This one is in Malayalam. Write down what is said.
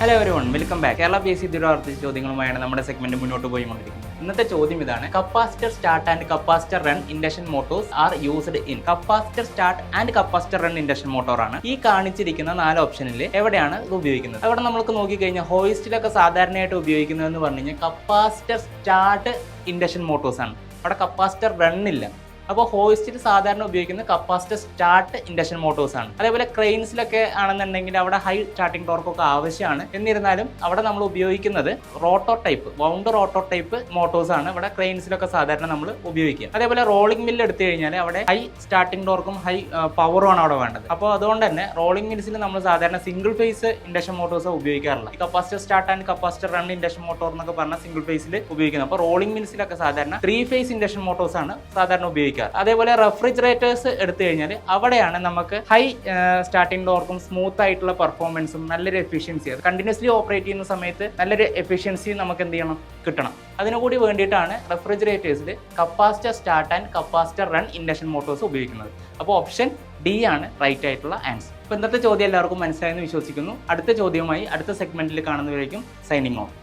Hello everyone, welcome back. Kerala PSC ദുരാവർത്തിച്ച ചോദ്യങ്ങളുമായാണ് നമ്മുടെ സെഗ്മെന്റ് മുന്നോട്ട് പോയിക്കൊണ്ടിരിക്കുന്നത്. ഇന്നത്തെ ചോദ്യം ഇതാണ്: capacitor start and capacitor run induction Motors are used in. Capacitor start and capacitor run induction motor ആണ്. ഈ കാണിച്ചിരിക്കുന്ന 4 ഓപ്ഷനിൽ എവിടെയാണ് ഇത് ഉപയോഗിക്കുന്നത്? അവിടെ നമുക്ക് നോക്കിക്കഴിഞ്ഞാൽ ഹോയിസ്റ്റിലൊക്കെ സാധാരണയായിട്ട് ഉപയോഗിക്കുന്നതെന്ന് പറഞ്ഞു കഴിഞ്ഞാൽ കപ്പാസിറ്റർ സ്റ്റാർട്ട് ഇൻഡക്ഷൻ മോട്ടോഴ്സ് ആണ്. അവിടെ കപ്പാസിറ്റർ റൺ ഇല്ല. അപ്പോൾ ഹോയിസ്റ്റിൽ സാധാരണ ഉപയോഗിക്കുന്നത് കപ്പാസിറ്റർ സ്റ്റാർട്ട് ഇൻഡക്ഷൻ മോട്ടോഴ്സ് ആണ്. അതേപോലെ ക്രെയിൻസിലൊക്കെ ആണെന്നുണ്ടെങ്കിൽ അവിടെ ഹൈ സ്റ്റാർട്ടിംഗ് ടോർക്കൊക്കെ ആവശ്യമാണ്. എന്നിരുന്നാലും അവിടെ നമ്മൾ ഉപയോഗിക്കുന്നത് റോട്ടോ ടൈപ്പ്, വൗണ്ട് റോട്ടോ ടൈപ്പ് മോട്ടോഴ്സ് ആണ് ഇവിടെ ക്രെയിൻസിലൊക്കെ സാധാരണ നമ്മൾ ഉപയോഗിക്കുക. അതേപോലെ റോളിംഗ് മില്ല് എടുത്തു കഴിഞ്ഞാൽ അവിടെ ഹൈ സ്റ്റാർട്ടിംഗ് ടോർക്കും ഹൈ പവറും ആണ് അവിടെ വേണ്ടത്. അപ്പോൾ അതുകൊണ്ട് തന്നെ റോളിംഗ് മിൽസിൽ നമ്മൾ സാധാരണ സിംഗിൾ ഫേസ് ഇൻഡക്ഷൻ മോട്ടോഴ്സ് ഉപയോഗിക്കാറില്ല. Capacitor start and capacitor run induction motor എന്നൊക്കെ പറഞ്ഞാൽ സിംഗിൾ ഫേസിൽ ഉപയോഗിക്കുന്നത്. അപ്പോൾ റോളിംഗ് മിൽസിലൊക്കെ സാധാരണ 3 ഫേസ് ഇൻഡക്ഷൻ മോട്ടോഴ്സ് ആണ് സാധാരണ ഉപയോഗിക്കുക. അതേപോലെ റെഫ്രിജറേറ്റേഴ്സ് എടുത്തു കഴിഞ്ഞാൽ അവിടെയാണ് നമുക്ക് ഹൈ സ്റ്റാർട്ടിംഗ് ടോർക്കും സ്മൂത്ത് ആയിട്ടുള്ള പെർഫോമൻസും നല്ലൊരു എഫിഷ്യൻസി, അത് കണ്ടിന്യൂസ്ലി ഓപ്പറേറ്റ് ചെയ്യുന്ന സമയത്ത് നല്ലൊരു എഫിഷ്യൻസി നമുക്ക് എന്ത് ചെയ്യണം, കിട്ടണം. അതിനുകൂടി വേണ്ടിയിട്ടാണ് റെഫ്രിജറേറ്റേഴ്സിൽ capacitor start and capacitor run induction motors ഉപയോഗിക്കുന്നത്. അപ്പോൾ ഓപ്ഷൻ ഡി ആണ് റൈറ്റ് ആയിട്ടുള്ള ആൻസർ. അപ്പോൾ ഇന്നത്തെ ചോദ്യം എല്ലാവർക്കും മനസ്സിലായെന്ന് വിശ്വസിക്കുന്നു. അടുത്ത ചോദ്യവുമായി അടുത്ത സെഗ്മെന്റിൽ കാണുന്നവരേക്കും സൈനിങ് ഓഫ്.